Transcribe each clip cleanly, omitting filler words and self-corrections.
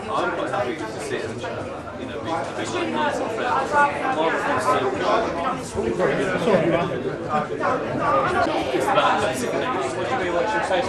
I'm quite happy just to sit and chat, you know, be like nice and fair. It's that basically. What do you mean, what should say?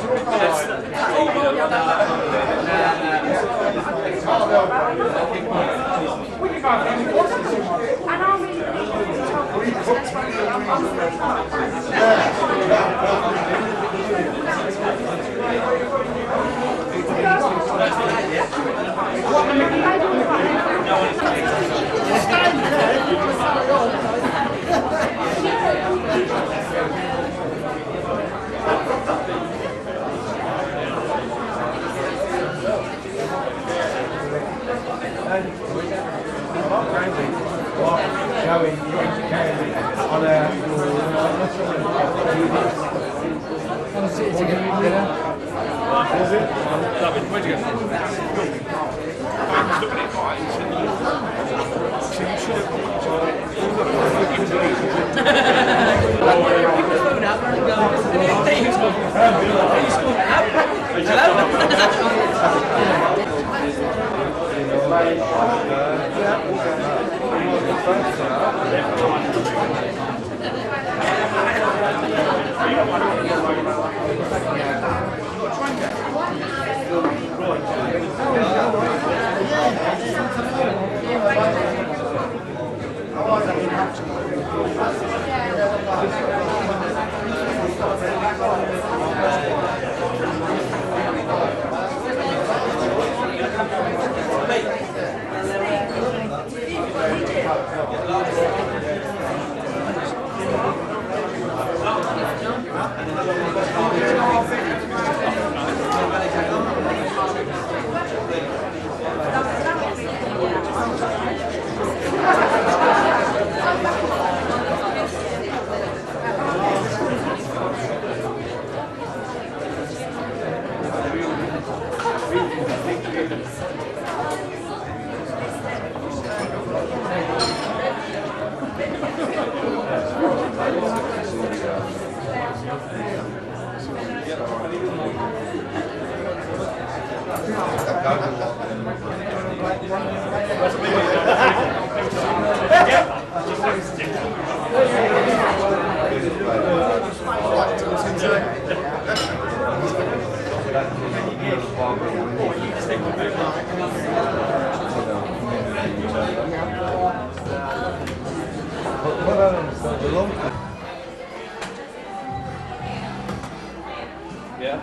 Yeah?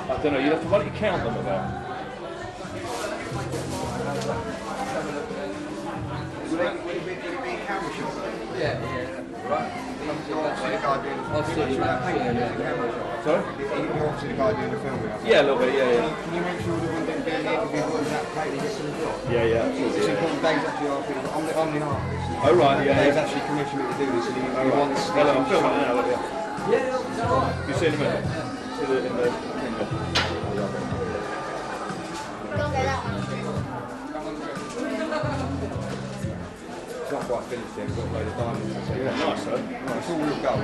I don't know, you'd have to, why don't you count them about? Would it be camera shots? Yeah. Right. Sorry? You're obviously the guy doing the filming. Yeah, a little bit, yeah. Can you make sure the one that doing the interview was that plate that gets to the top? Yeah, It's important Dave's actually asking, I'm the artist. Oh right, yeah. Dave's actually commissioned me to do this and he wants... Hello, I'm filming it now, yeah. Yeah, it's alright. You see in a minute? See the, in the... It's not quite finished yet, we've got a load of diamonds. So Yeah, nice, though. It's all real gold.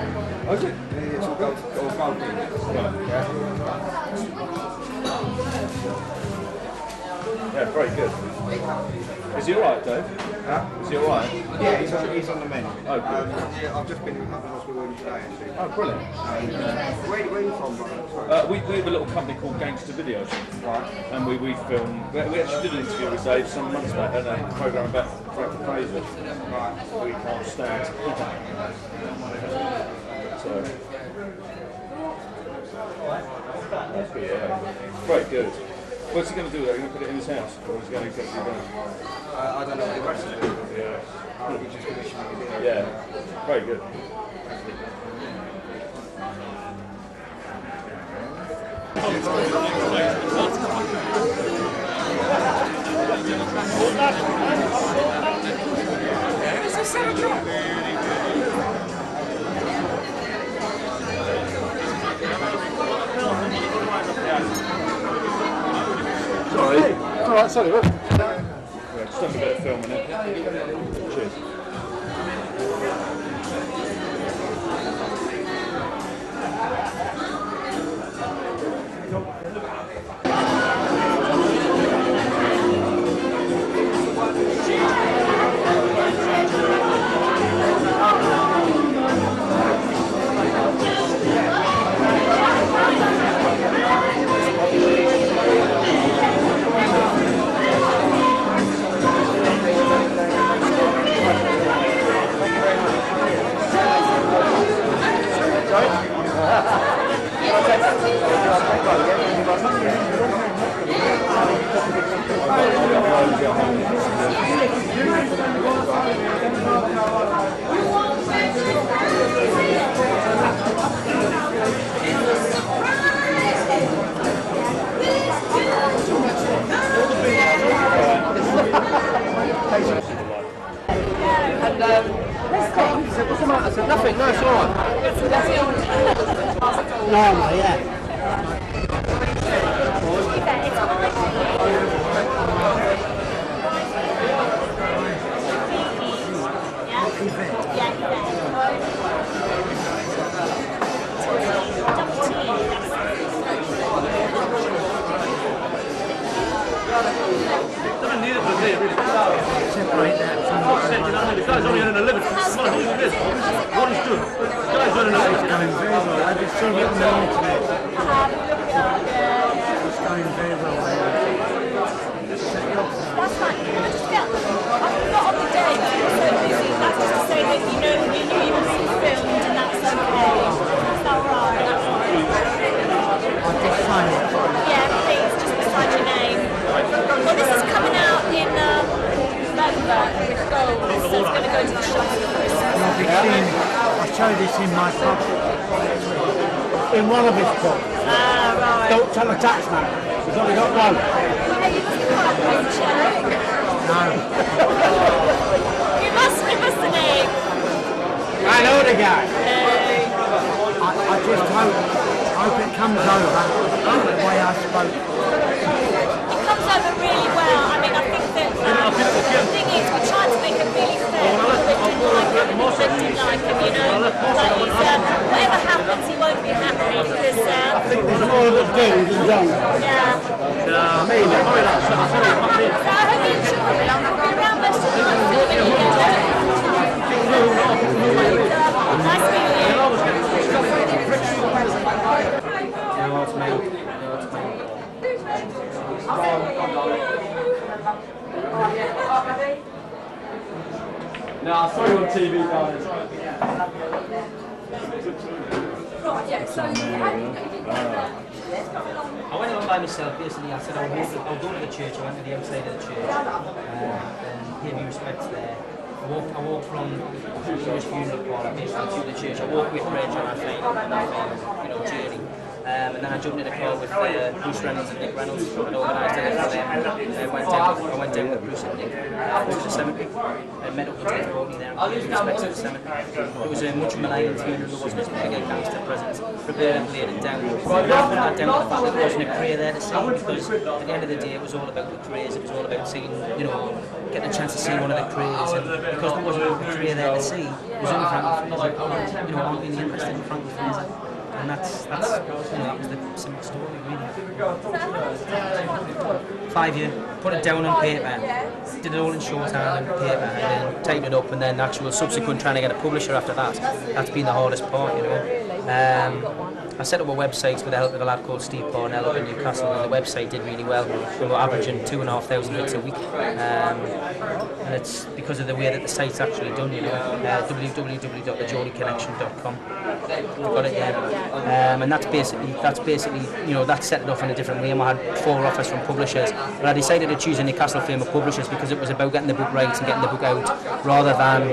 Oh, is it? Yeah, it's all gold, or gold beans. Yeah, very good. Is he alright, Dave? Huh? Is he alright? Yeah, he's on the menu. Oh, good. Yeah, I've just been in the hospital with him today, actually. Oh, brilliant. Where are you from, brother? We have a little company called Gangster Videos. Right. And we film. We actually did an interview with Dave some months back and a programme about Krays, which we can't stand. So, that's good, yeah. Very good. What's he going to do? Are you going to put it in his house? Or is he going to get it done? I don't know what the rest of it is. Yeah. He just commissioned me to do it. Yeah. Very good. Sorry. It's alright, sorry, look. Yeah, just done a bit of filming it. Cheers. What's the matter? I said, nothing, no, it's alright. Normal, yeah. Separate that from the The guy's only earning a living. What is this? What is doing? The guy's earning a living. going very well. I've been seeing it on the internet. It's going very well. That's fine. Can I just get, I've got on the day that you're so busy, that's just to say that you knew you were filmed and that's okay. Is that alright? I'll just sign it. Yeah, please, just beside your name. Well, this is coming out in November with gold, so it's going to go to the shops for Christmas. I'll be seeing, I'll show this in my pub. In one of his pubs. Ah, right. Don't tell the taxman. He's only got one. Hey, you must be quite a picture. No. Give us the name. I know the guy. Hey. I just hope it comes over the way I spoke. It comes over really well. I mean, I think that the thing is, we try to make a really fair written like him and defending like him, you know. Like he's, whatever happens, he won't be happy because, There's more of us doing than done. yeah. So I hope you enjoy it. I'll be around most of the time filming you get Nice meeting you. No, it's me. No, I saw you on TV, guys. I went along by myself, basically. I said I'll go to the church. I went to the outside of the church and paid my respects there. I walked from the Jewish funeral parlour basically to the church. I walked with Krays on our journey. And then I jumped in a car with Bruce Reynolds and Nick Reynolds and organised it for them. I went down with Bruce and Nick to the cemetery and met up with Ted Courtney there and paid respects to the cemetery. It was a much maligned funeral. There wasn't as big a gangster presence. Prepared and laid it down. I put that down to the fact that there wasn't a Kray there to see because at the end of the day it was all about the Krays. It was all about seeing, getting a chance to see one of the Krays. And because there wasn't a Kray there to see, it was only Frankie Fraser. I'm really interested in Frankie Fraser. And that was the simple story, really. 5 years, put it down on paper, did it all in shorthand and paper, and then typed it up, and then actual subsequent trying to get a publisher after that. That's been the hardest part, I set up a website with the help of a lad called Steve Parnell up in Newcastle, and the website did really well. We were averaging 2,500 hits a week, and it's because of the way that the site's actually done, www.thegeordieconnection.com. We've got it there, and that's basically that set it off in a different way. I had 4 offers from publishers, but I decided to choose a Newcastle firm of publishers because it was about getting the book right and getting the book out, rather than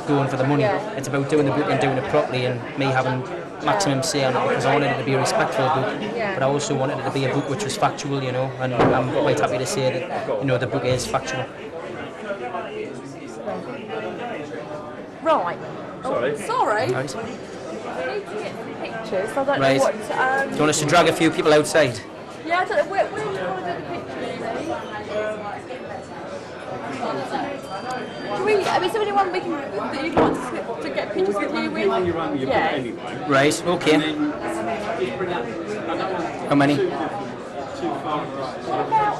going for the money. It's about doing the book and doing it properly, and me having maximum say on it, because I wanted it to be a respectful book, but I also wanted it to be a book which was factual, and I'm quite happy to say that the book is factual. Right. Sorry. Sorry. Right. We need to get some pictures. I don't Right. know what. Do you want us to drag a few people outside? Yeah, I don't know. Where do you want to do the pictures? Is there anyone that you'd want to get pictures with you with? Yeah. Right. Okay. How many?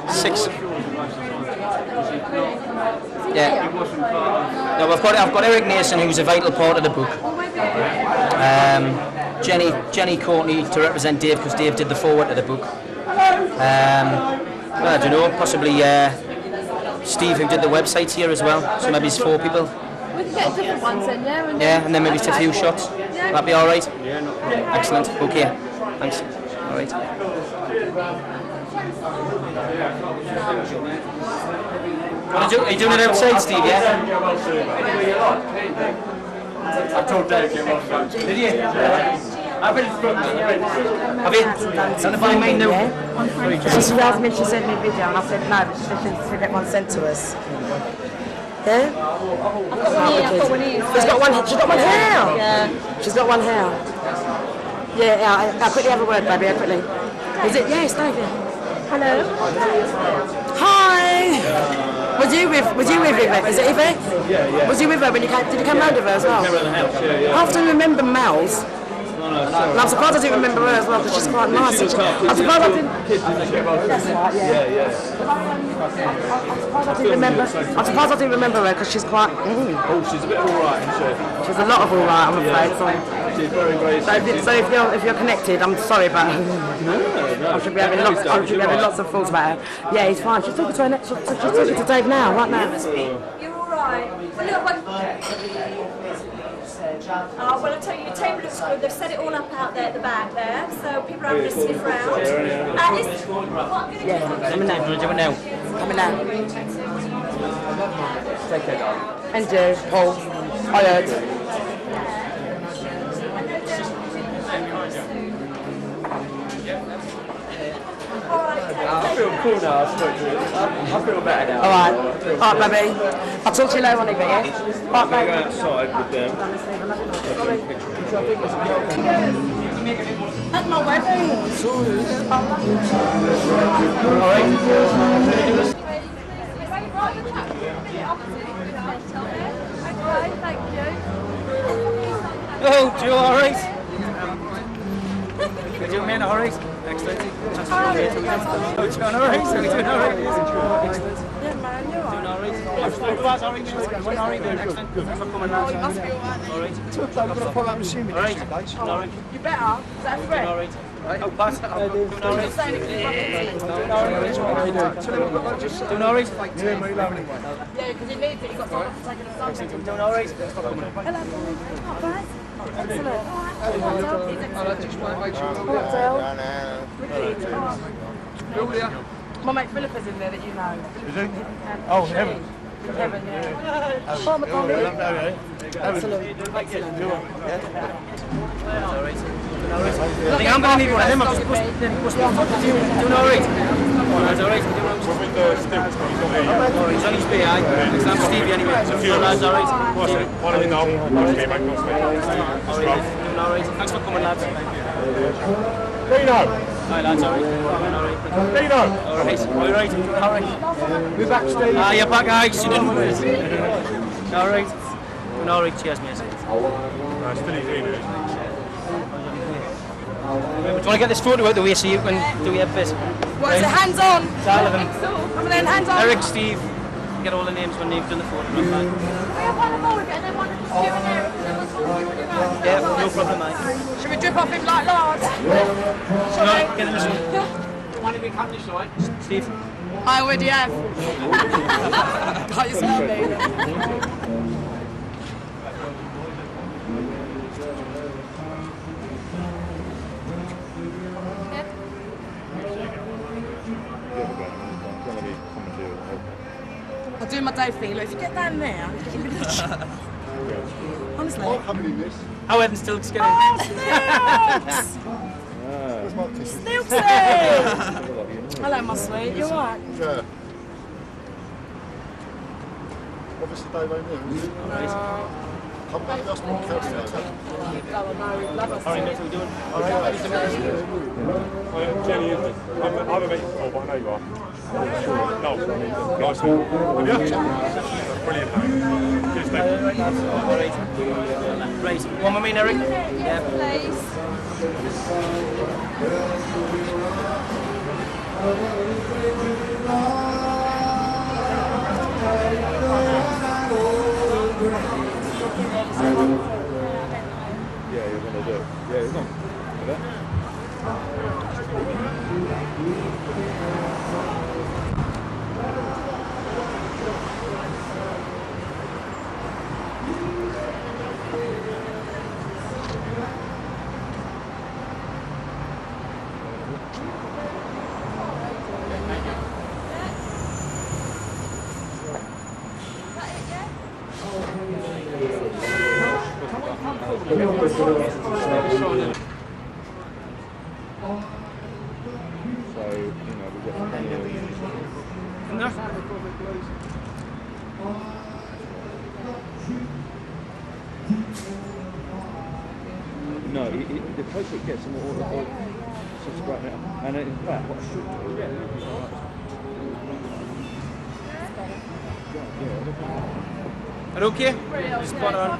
6. Yeah. No, I've got Eric Mason, who's a vital part of the book. Jenny Courtney to represent Dave, because Dave did the foreword to the book. Well, I don't know, possibly Steve, who did the websites here as well. So maybe it's 4 people. We can get different ones then, yeah. And then maybe it's a few shots. Yeah. That'd be all right. Excellent. Okay. Thanks. All right. Are you doing it outside, Steve? Yeah. I told Dave get one. Did you? I've been Have you? Done it by me now? She asked me if she sent me a video, and I said no, but she said to get one sent to us. Yeah? I've got one here. She's got one here. Yeah. She's got one here. Yeah, I'll quickly have a word, baby, quickly. Is it? Yes, thank you. Hello. Hi! Was you with Eva? Is it Eva? Yeah. Was you with her when you came? Did you come round with her as well? Came around the house, yeah. I have to remember Mel's. And I'm surprised I didn't remember her as well because she's quite nice. I'm surprised I didn't. That's right, yeah. I'm surprised I didn't remember her because she's quite. Oh, she's a bit of alright, isn't she? She's a lot of alright, I'm afraid. She's very So if you're connected, I'm sorry, but I should be having lots of thoughts about her. Yeah, he's fine. She's talking to her next. She's talking to Dave now, right now. You're all right. Well, I tell you, your table looks good. They've set it all up out there at the back there, so people are having a sniff round. What I'm going to do... Coming now. Coming now. Take care, darling. And you, Paul. I heard. I feel cool now. I feel better now. All right, baby. I'll talk to you later on, Eva, yeah? I'm going to go outside with them. At my wedding. Oh, Joe, all right? You're doing man, all right? Excellent. Oh, John, all right? So we're doing all right? Excellent. Yeah, man, you're Doing all right? When are you doing? Excellent. Thanks for coming, lads. You must be all right. All right. I'm going to follow up machine with All right. you today. Doing all right. You better. Is that a Doing threat? all right. Oh, pass. Doing all right. Saying it 'cause you're fucking Doing all right. Doing all right. Yeah, me lovely one. Yeah, because he needs it. He got told off for taking a phone. Doing all right. Hello, not bad. Excellent. I just want to make sure My mate Philip is in there that you know. Is he? Oh, heaven. Kevin, yeah. Oh, my God. Excellent. I think I'm going to need one of them. I'm supposed to doing all right. That's all right. With the stilts, He's on his PI. I'm Stevie anyway. Lads, all right. what's it? Why don't we know? Okay, mate, nice Doing all right. Thanks for coming, lads. Dino! Hi, lads, all right. All right. Dino! All right. All right. All right. We're back, Steve. You're back, guys. You didn't win it. All right. All right. Cheers, mate. Still easy, dude. Do you want to get this photo out the way so you can do your bit? What is it? Hands on. It's all of them. Come on then, hands on. Eric, Steve, get all the names when they've done the photograph. We have one more of it and then one of the here and there. Yeah, no problem, mate. Should we drip off him like large? No, get in this one. One of you come this way. Steve. I already have. Can't you smell me? I'll do my day feeler. If you get down there, I'm just giving it a shot. Honestly. How Evan's still skinny. Oh, Snoops! Snooksy! Hello, my sweet. You alright? Yeah. Obviously, Dave ain't here. Come back, that's what Kelly knows. How are you doing? Jenny, isn't it? I haven't met you before, but I know you are. No, nice one. Have you? Brilliant, mate. Cheers, Dave. Right. One more minute, Eric. Yeah, please. Yeah, you're going to do it. Yeah, you're going to do it. No, the closer it gets, the more it starts to brighten it up. And in fact, what I should do, Are you okay? Spot on.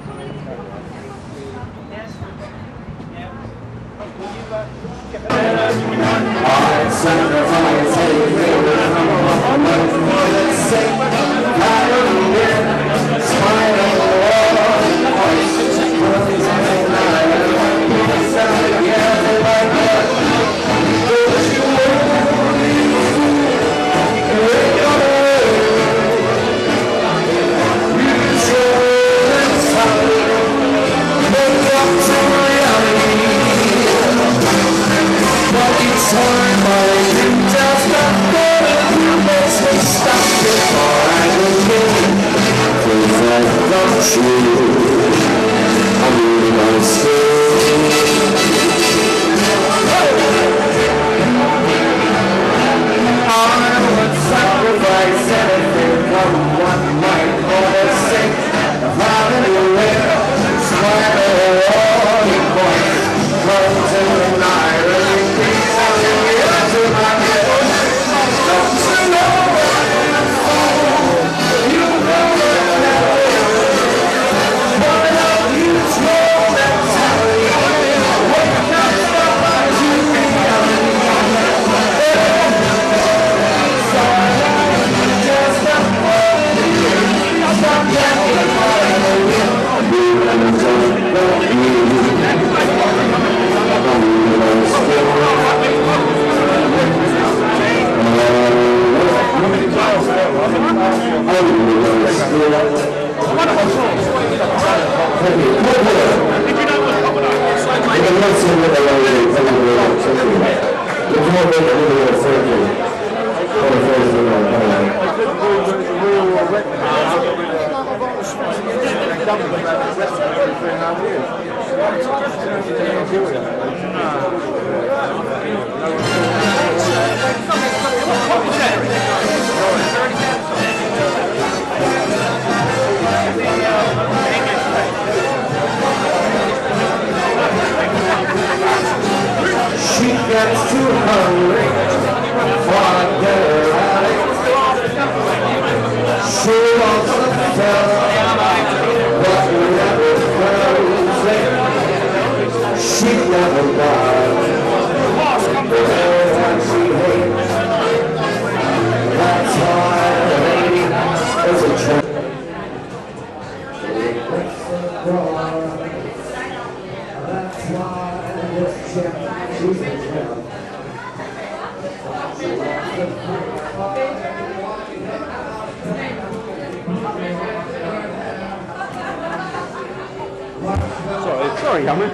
Sorry, Hammer.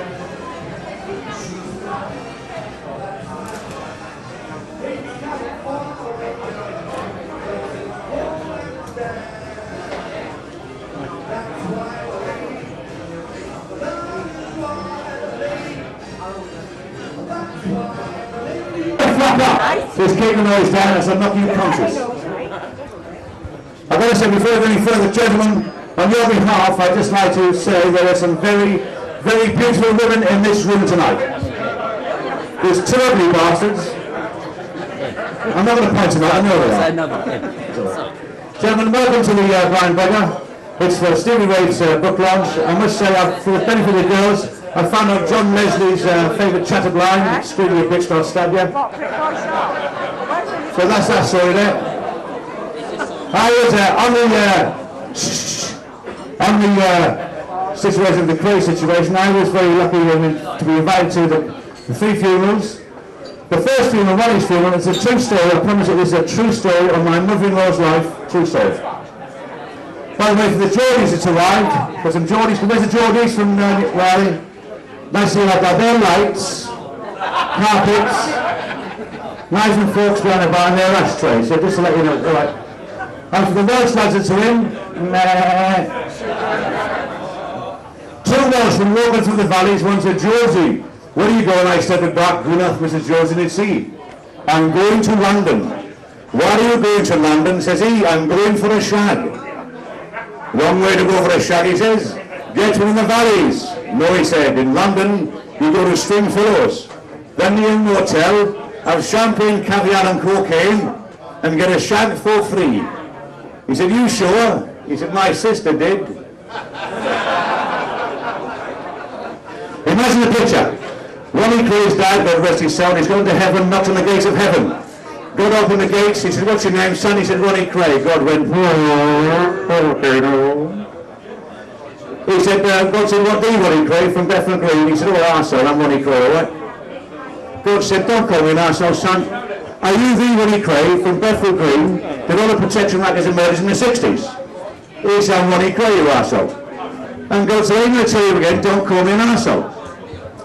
Just keep the noise down as I'm not you conscious. I've got to say, before we go any further, gentlemen, on your behalf, I'd just like to say there are some very, very beautiful women in this room tonight. There's two ugly bastards. I'm not going to point them out, I know they are. Gentlemen, welcome to the Blind Beggar. It's for Stevie Wade's book launch. I must say, for the benefit of the girls, I found out John Leslie's favourite chattered line, "Scream you bitch, I'll stab you." So that's that story there. I was on the situation of the Krays situation. I was very lucky to be invited to the three funerals. The first funeral, Ronnie's funeral, it's a true story. I promise it is a true story of my mother-in-law's life. True story. By the way, for the Geordies it's arrived. For some Geordies, where's the Geordies from Raleigh? Nicely like that. Their lights, carpets, knives and forks behind the bar, and their ashtrays. So just to let you know, all right. And for the Welsh lads that are in, two Welshmen walking through the valleys. One said, "Geordie, where are you going?" I stepped back. "Good enough, Mrs. Georgie, did see. I'm going to London." "Why are you going to London?" says he. "I'm going for a shag." One way to go for a shag, he says. Get one in the valleys. No, he said, in London, you go to Stringfellows. Then you in the hotel, have champagne, caviar and cocaine, and get a shag for free. He said, you sure? He said, my sister did. Imagine the picture. Ronnie Krays died, God rest his soul. He's going to heaven, knocked on the gates of heaven. God opened the gates. He said, what's your name, son? He said, Ronnie Krays. God went, he said, God said, what do you, Ronnie Krays, from Bethnal Green? He said, oh, arsehole, I'm Ronnie Krays, all right? God said, don't call me an arsehole, son. Are you the Ronnie Krays from Bethnal Green, did all the protection rackets and murders in the 60s? He said, I'm Ronnie Krays, you arsehole. And God said, I'm going to tell you again, don't call me an arsehole.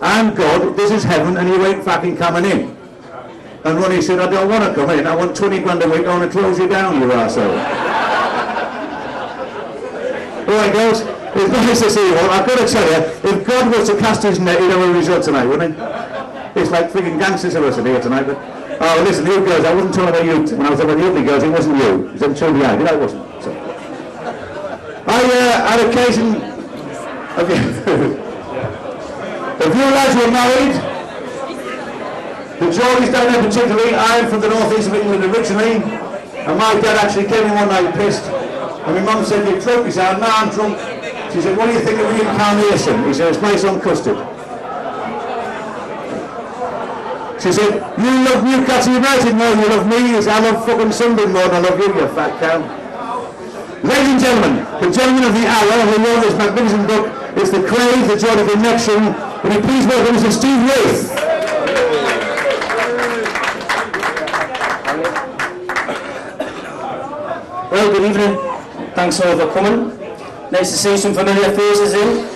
I'm God, this is heaven, and you ain't fucking coming in. And Ronnie said, I don't want to come in, I want 20 grand a week, I want to close you down, you arsehole. Alright girls, it's nice to see you all. I've got to tell you, if God was to cast his net, he'd have a result tonight, wouldn't he? It's like freaking gangsters of us in here tonight, but... Oh, listen, you girls, I wasn't talking about you. When I was talking about the ugly girls, it wasn't you. It was them two behind you, that wasn't. So. I had occasion... Okay. If you lads were married, the Geordies down there particularly, I'm from the northeast of England originally, and my dad actually came in one night pissed, and my mum said, you're drunk? He said, no, I'm drunk. She said, what do you think of reincarnation? He said, it's based on custard. She said, you love Newcastle United more than you love me. He said, I love fucking Sunderland more than I love you, you fat cow. Ladies and gentlemen, the gentleman of the hour who wrote this magnificent book is the Krays, the Geordie Connection. Will you please welcome Mr. Steve Wraith? Well, good evening. Thanks all for coming. Nice to see some familiar faces in.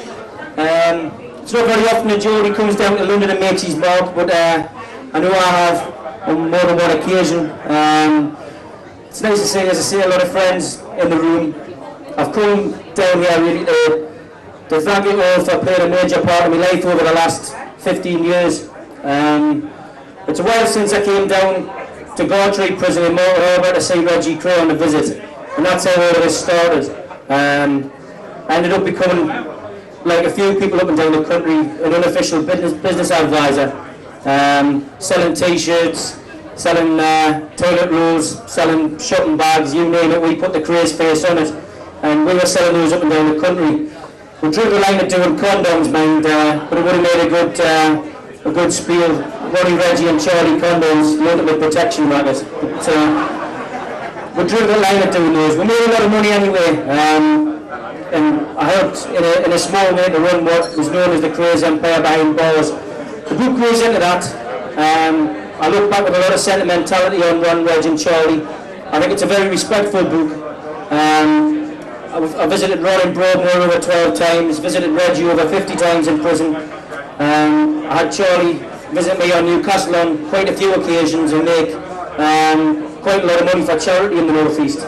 It's not very often a Geordie comes down to London and makes his mark, but I know I have on more than one occasion. It's nice to see, as I say, a lot of friends in the room. I've come down here really to thank you all for playing a major part of my life over the last 15 years. It's a while since I came down to Geordie prison in Morton Harbour to see Reggie Kray on a visit, and that's how all of this started. I ended up becoming, like a few people up and down the country, an unofficial business advisor, selling t-shirts, selling toilet rolls, selling shopping bags, you name it, we put the Krays face on it, and we were selling those up and down the country. We drew the line of doing condoms, mind, but it would have made a good spiel. Ronnie, Reggie and Charlie condoms, loaded with protection rackets. But we drew the line of doing those. We made a lot of money anyway, and I helped in a small way to run what was known as the Krays Empire behind bars. The book goes into that. I look back with a lot of sentimentality on Ron, Reg and Charlie. I think it's a very respectful book. I visited Ron in Broadmoor over 12 times, visited Reggie over 50 times in prison. I had Charlie visit me on Newcastle on quite a few occasions and make quite a lot of money for charity in the North East.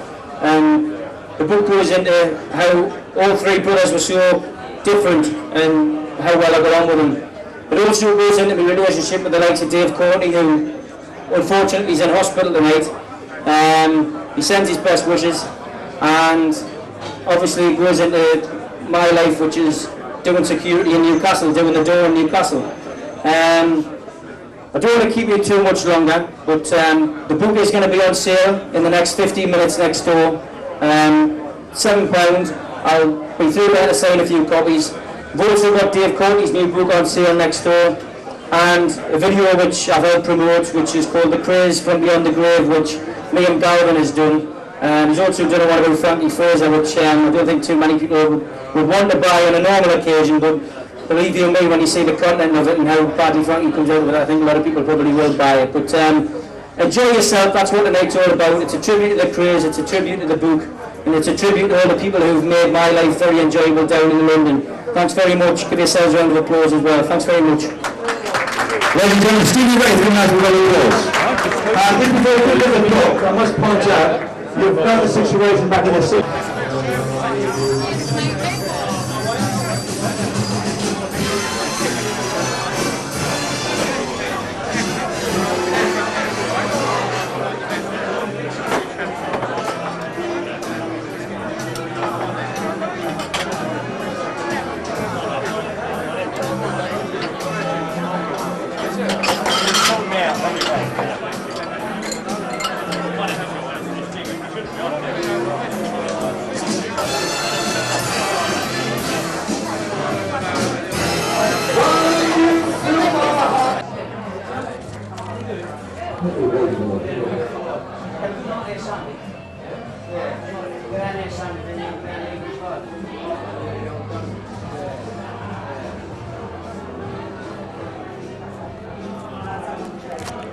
The book goes into how all three brothers were so different and how well I got on with them. It also goes into my relationship with the likes of Dave Courtney, who unfortunately is in hospital tonight. He sends his best wishes, and obviously it goes into my life, which is doing security in Newcastle, doing the door in Newcastle. I don't want to keep you too much longer, but the book is going to be on sale in the next 15 minutes next door. £7. I'll be through there to sign a few copies. We've also got Dave Courtney's new book on sale next door, and a video which I've helped promote, which is called The Krays from Beyond the Grave, which Liam Galvin has done. He's also done one about Frankie Fraser, which I don't think too many people would want to buy on a normal occasion, but believe you me, when you see the content of it and how badly Frankie comes out of it, I think a lot of people probably will buy it. But enjoy yourself, that's what the night's all about. It's a tribute to the Krays, it's a tribute to the book, and it's a tribute to all the people who've made my life very enjoyable down in London. Thanks very much. Give yourselves a round of applause as well. Thanks very much. Ladies and gentlemen, Stevie Wraith, give a nice round of applause. Just before we look at the book, I must point out, you've got the situation back in the city.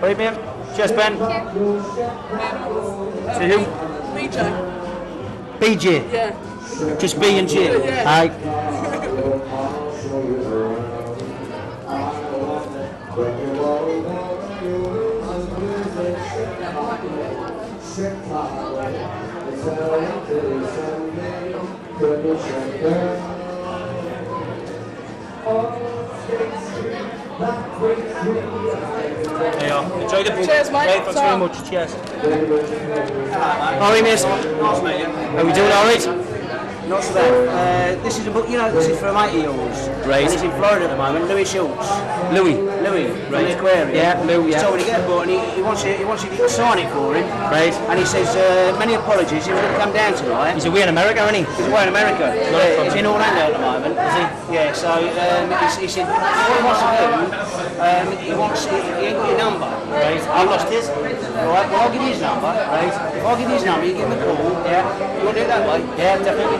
Right, mate. Cheers, Ben. To who? BJ. BJ. Yeah. Just B and J. Yeah. Aye. There you are. Enjoy the book. Cheers, mate. Right, thanks very much. Cheers. Alright, miss. Nice, mate. Are we doing alright? Not so bad. This is a book, you know, this is for a mate of yours. Right. And he's in Florida at the moment, Louis Schultz. Louis, from the aquarium. Yeah, Lou, yeah. So when he get a book and he wants you to sign it for him. Right. And he says, many apologies, he was going to come down tonight. He's away in America, isn't he? He's away in America. Yeah, he's in Orlando at the moment. Is he? Yeah, so he said, what he wants to do, he ain't got your number. Right. I've lost his. Right, well I'll give you his number. Right. If I give you his number, you give him a call. Yeah. You want to do it that way? Yeah, definitely.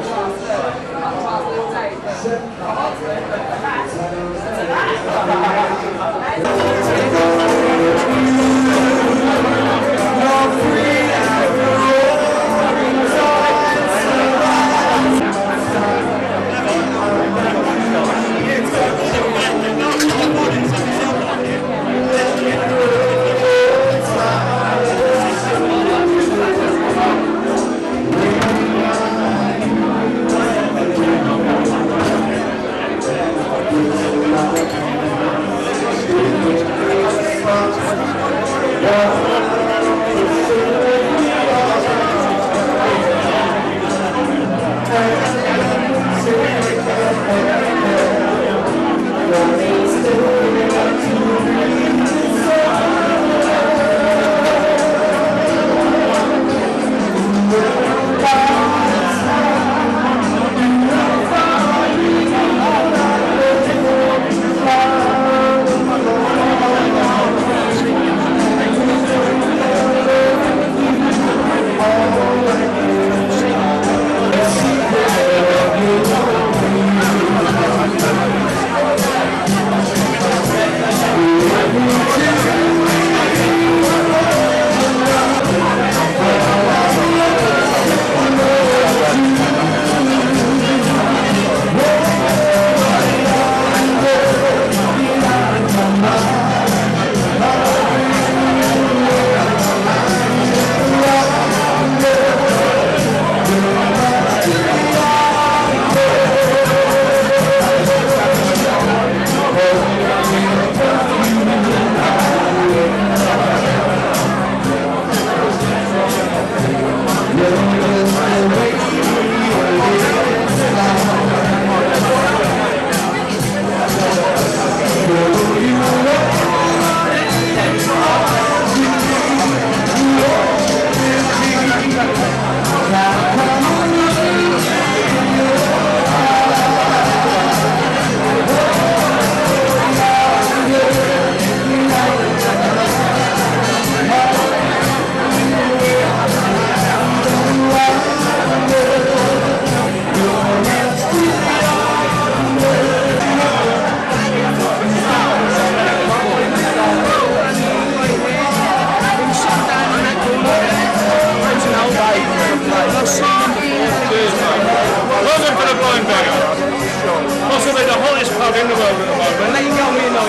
Possibly the hottest pub in the world at the moment. Let you go, me know.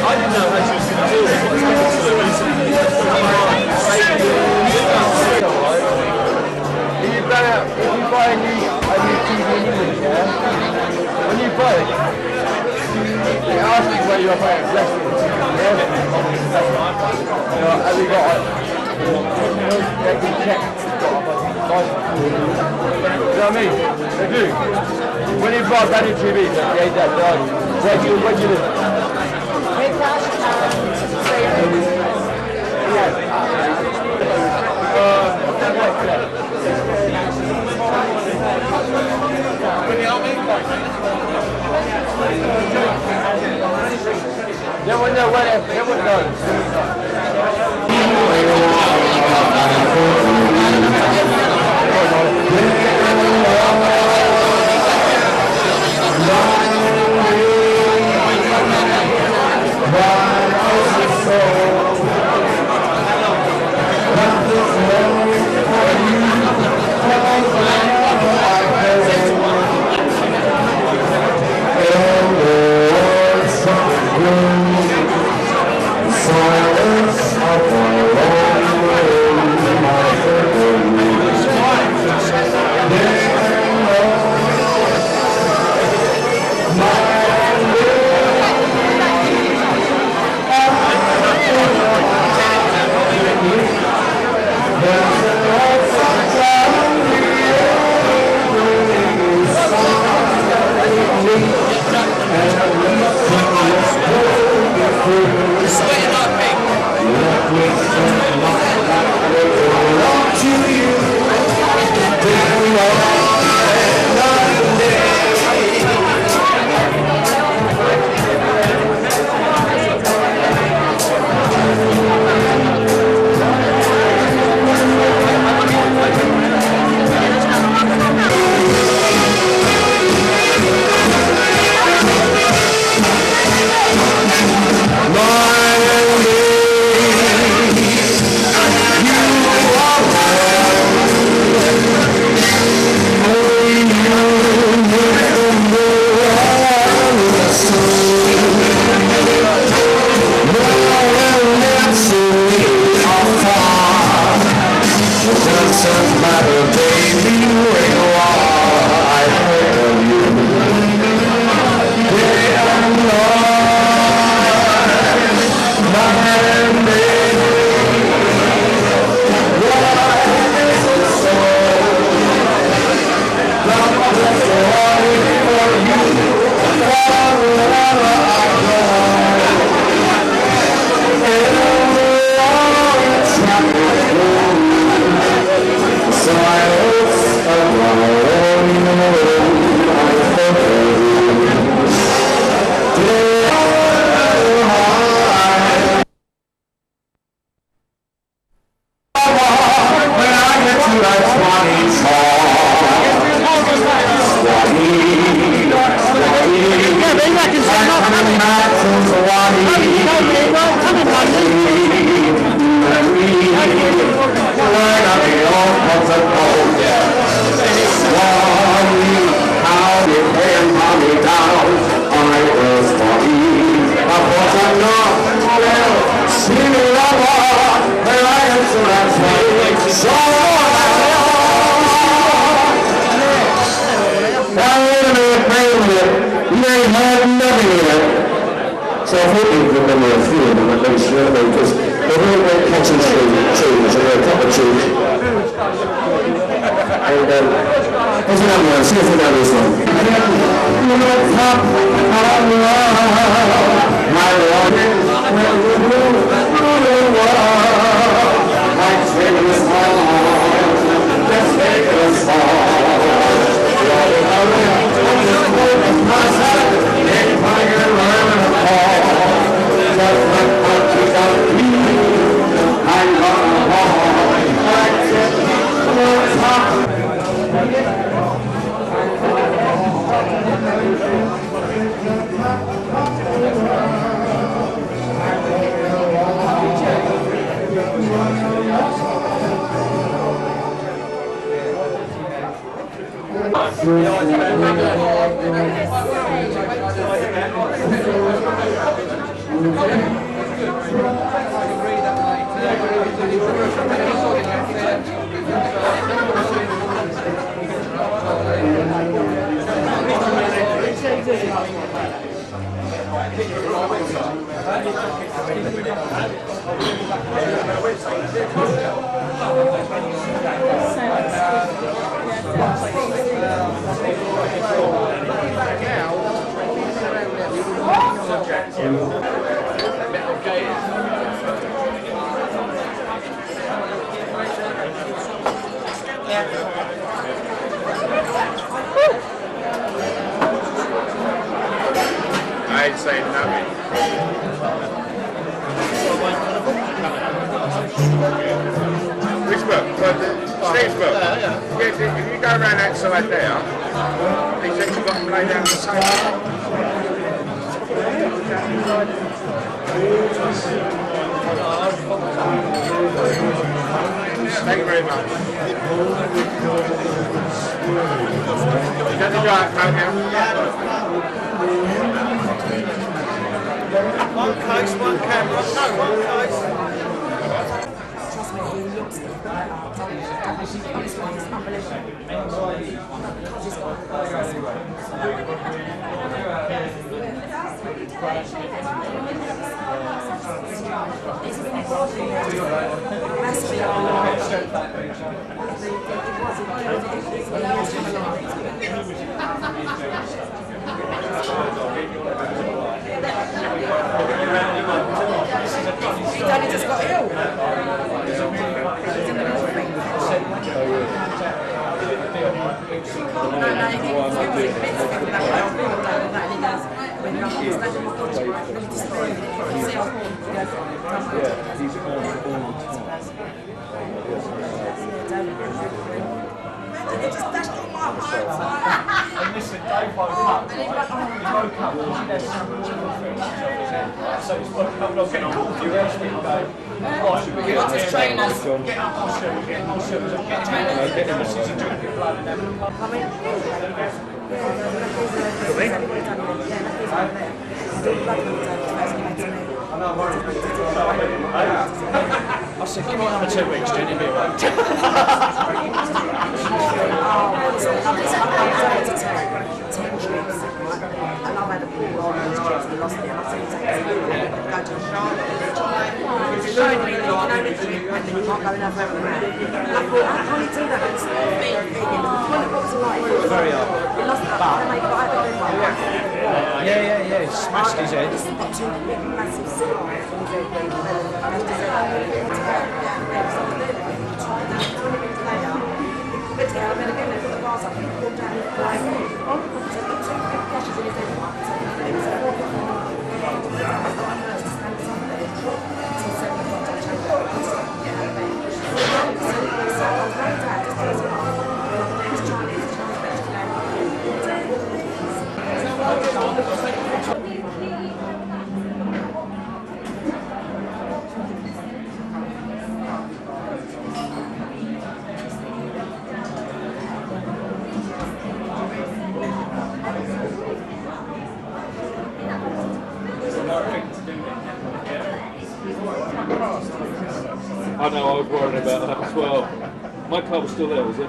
I didn't know how she was going to do it. If you buy a new TV in English, yeah, when you buy it, they ask you where you're paying wrestling. Have you got every check? You know what I mean? They do. When you buy a brand new TV, they hate that dog. Where do you live? They wouldn't know where they wouldn't know. saying nothing. Which book? Steve's book? Yeah, if you go around that side there, he's actually got to play down the same. Thank you very much. Is that the right phone now? One case, one camera. No, one case. Trust me, he looks better. Honestly, it's unbelievable. He's got He only just got ill. He's on all the time. They just dashed all my words. And listen, Dave woke up. He woke up and there's some so he's woke up and I was getting called for you last week, Dave. Oh, should we get up there? Get up, I'll show you. Get on, show you. Get Intermission and drinking blood and everything. I said, give me another 2 weeks, Jenny, be right. And I've had a pool on these trips and lost it, and I've seen exactly go to the shop. It's showing me that you can only drink and then you can't go and have a round. And I thought, how can you do that? It's vegan. What was it like? It was very hard. He lost that, and they got out of one. Yeah, he smashed his head. He's got 2 big massive scars on his head. I know, I was worried about that as well. My car was still there, was it?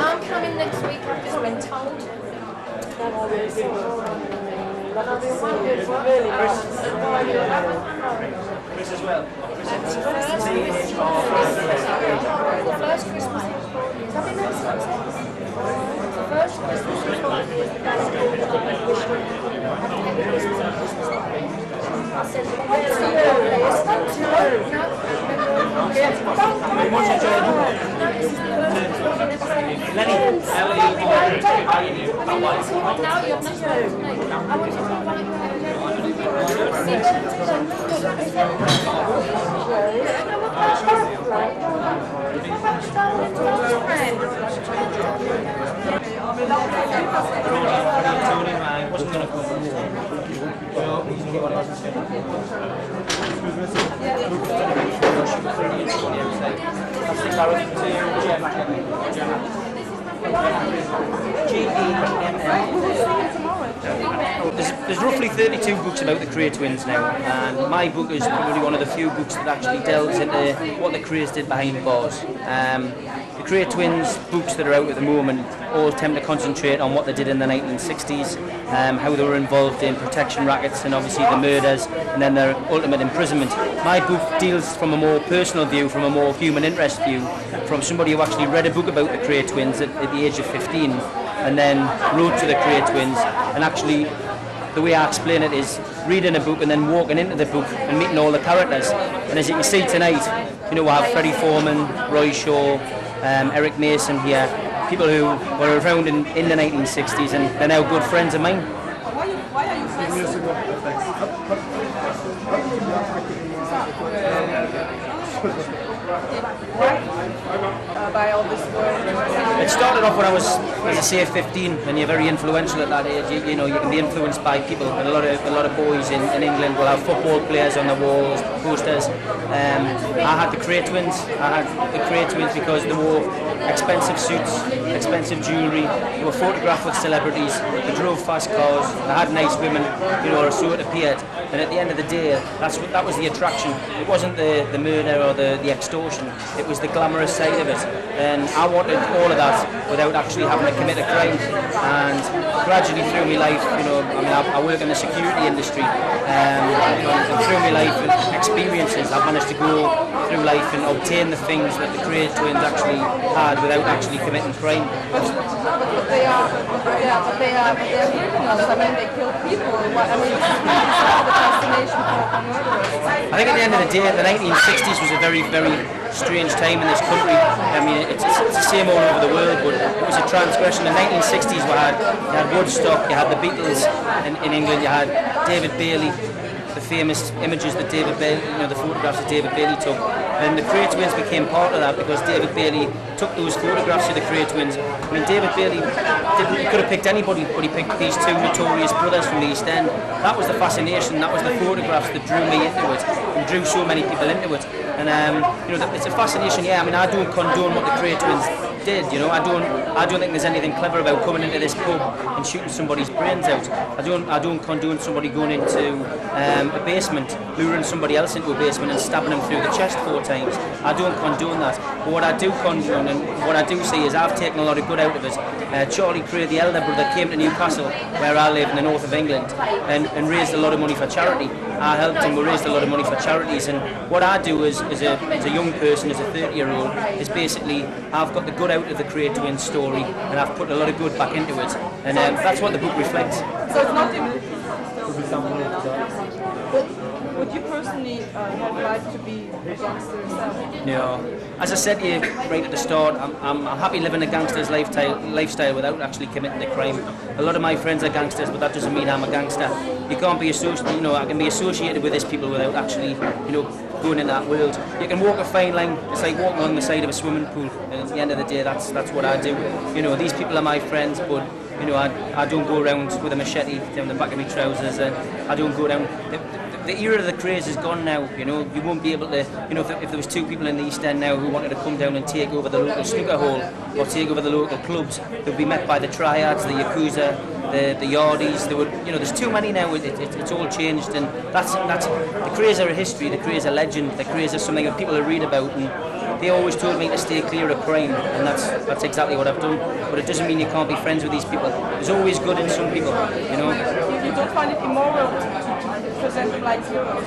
I'm coming next week, I've just been told. Chris as well. First Christmas. First Christmas was like I said, There's roughly 32 books about the Kray twins now, and my book is probably one of the few books that actually delves into what the Krays did behind bars. The Kray twins books that are out at the moment all tend to concentrate on what they did in the 1960s, how they were involved in protection rackets and obviously the murders and then their ultimate imprisonment. My book deals from a more personal view, from a more human interest view, from somebody who actually read a book about the Kray twins at the age of 15 and then wrote to the Kray twins, and actually the way I explain it is reading a book and then walking into the book and meeting all the characters. And as you can see tonight, you know, we have Freddie Foreman, Roy Shaw, Eric Mason here, people who were around in the 1960s and they're now good friends of mine. Why are you friends? By all this work? It started off when I was, as I say, 15, and you're very influential at that age. You know, you can be influenced by people. And a lot of boys in England will have football players on the walls, posters. I had the Kray twins. I had the Kray twins because they wore expensive suits, expensive jewellery. They were photographed with celebrities. They drove fast cars. They had nice women, you know, or so it appeared. And at the end of the day, that was the attraction. It wasn't the murder or the extortion. It was the glamorous side of it. And I wanted all of that without actually having to commit a crime. And gradually through my life, you know, I mean, I work in the security industry. You know, and through my life and experiences, I've managed to go through life and obtain the things that the Kray twins actually had without actually committing crime. But they are criminals. I mean, they kill people. I mean, the fascination for murderers. I think at the end of the day, the 1960s was a very, very strange time in this country. I mean, it's the same all over the world, but it was a transgression. In the 1960s, you had Woodstock, you had the Beatles in England, you had David Bailey, the famous images that David Bailey, you know, the photographs that David Bailey took. And the Kray twins became part of that because David Bailey took those photographs of the Kray twins. I mean, David Bailey he could have picked anybody, but he picked these two notorious brothers from the East End. That was the fascination, that was the photographs that drew me into it and drew so many people into it. And you know, it's a fascination. Yeah, I mean, I don't condone what the Kray twins did. You know, I don't think there's anything clever about coming into this pub and shooting somebody's brains out. I don't condone somebody going into a basement, luring somebody else into a basement and stabbing them through the chest 4 times. I don't condone that. But what I do condone and what I do see is I've taken a lot of good out of it. Charlie Kray, the elder brother, came to Newcastle, where I live in the north of England, and raised a lot of money for charity. I helped him, we raised a lot of money for charities, and what I do as a young person, as a 30-year-old, is basically I've got the good out of the Kray twins story, and I've put a lot of good back into it, and that's what the book reflects. So it's not would you personally have liked to be a gangster yourself? No. As I said to you right at the start, I'm happy living a gangster's lifestyle without actually committing a crime. A lot of my friends are gangsters, but that doesn't mean I'm a gangster. You can't be associated, you know, I can be associated with these people without actually, you know, going in that world. You can walk a fine line, it's like walking on the side of a swimming pool, and at the end of the day, that's what I do. You know, these people are my friends, but you know, I don't go around with a machete down the back of my trousers, and I don't go down. The era of the Krays is gone now, you know, you won't be able to, you know, if there was 2 people in the East End now who wanted to come down and take over the local snooker hall or take over the local clubs, they'd be met by the triads, the Yakuza, the Geordies. They would, you know, there's too many now, it's all changed, and that's the Krays are a history, the Krays are legend, the Krays are something that people will read about, and they always told me to stay clear of crime, and that's exactly what I've done. But it doesn't mean you can't be friends with these people. There's always good in some people, you know. You don't find it immoral to present them like heroes?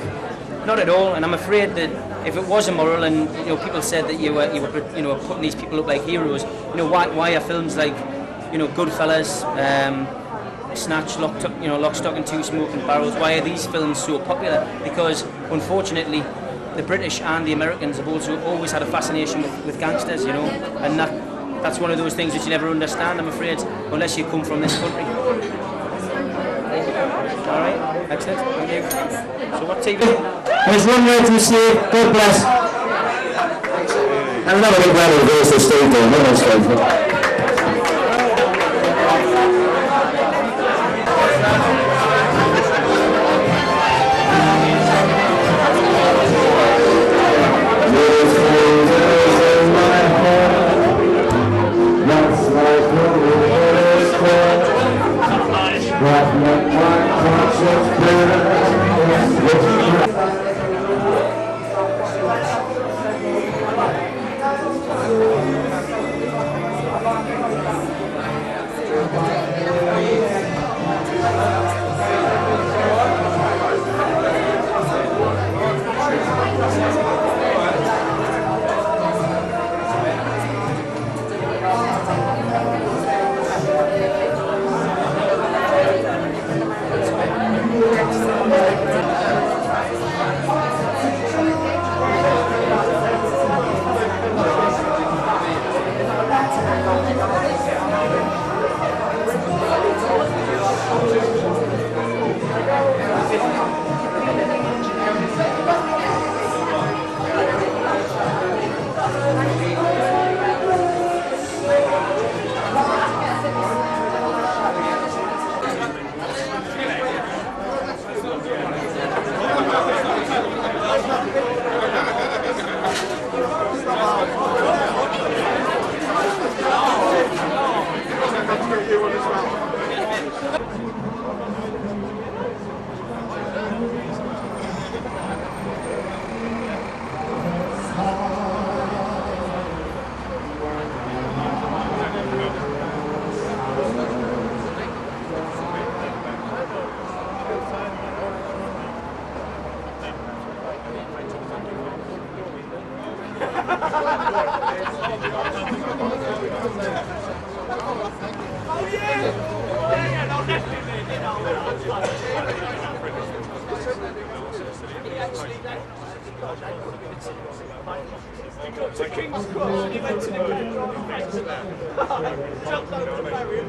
Not at all, and I'm afraid that if it was immoral, and you know, people said that you were you know, putting these people up like heroes, you know, why are films like, you know, Goodfellas, Snatch, Lock, Stock and Two Smoking Barrels, why are these films so popular? Because unfortunately, the British and the Americans have also always had a fascination with gangsters, you know, and that's one of those things that you never understand, I'm afraid, unless you come from this country. All right, excellent, thank you. So what TV? There's one way to say, God bless. And another big round of applause for Steve there, well done, Steve. got to King's Cross and he went to the jumped over the barrier.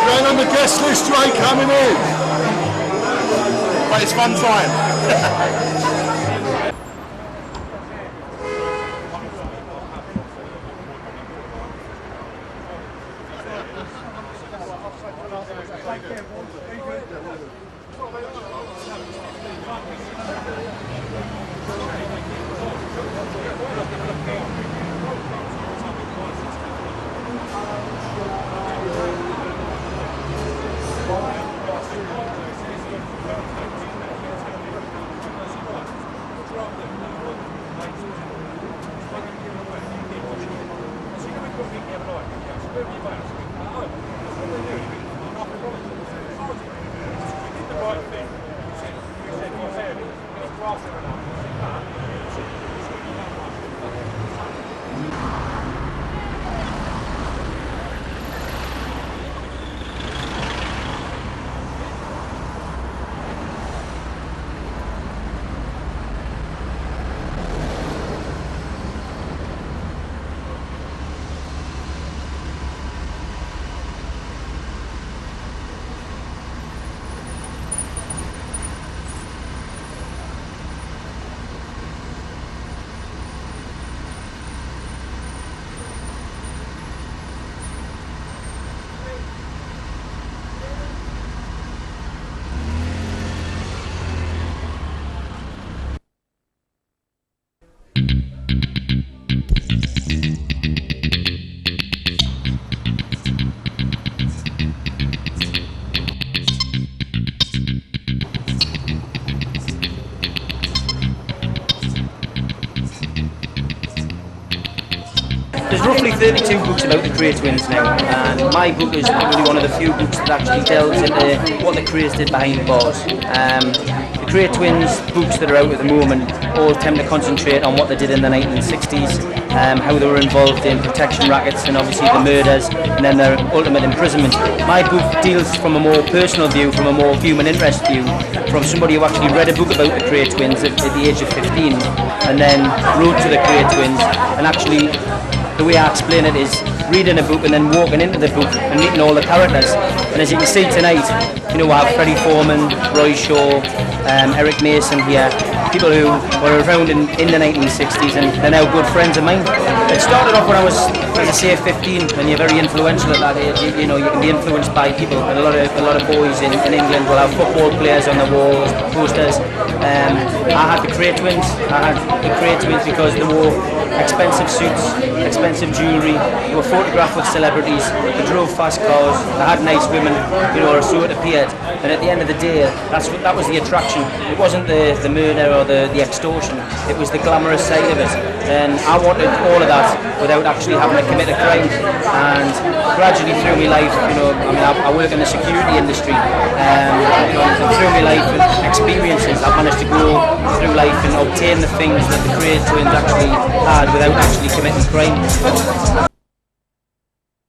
Going on the guest list, you ain't coming in. But it's fun time. There's roughly 32 books about the Krays twins now, and my book is probably one of the few books that actually delves into what the Krays did behind the bars. The Krays twins books that are out at the moment all tend to concentrate on what they did in the 1960s, how they were involved in protection rackets and obviously the murders and then their ultimate imprisonment. My book deals from a more personal view, from a more human interest view, from somebody who actually read a book about the Krays twins at the age of 15 and then wrote to the Krays twins, and actually the way I explain it is reading a book and then walking into the book and meeting all the characters. And as you can see tonight, you know, we have Freddie Foreman, Roy Shaw, Eric Mason here, people who were around in the 1960s, and they're now good friends of mine. It started off when I was, as I say, 15, and you're very influential at that age. You know, you can be influenced by people, and a lot of boys in England will have football players on the walls, posters. I had the Krays twins. I had the Krays twins because they wore expensive suits, expensive jewellery. They were photographed with celebrities. They drove fast cars. They had nice women, you know, or so it appeared. And at the end of the day, that was the attraction. It wasn't the murder or the extortion. It was the glamorous side of it. And I wanted all of that without actually having to commit a crime. And gradually through my life, you know, I mean, I work in the security industry. You know, and through my life and experiences, I've managed to go through life and obtain the things that the Krays twins actually had without actually committing crime.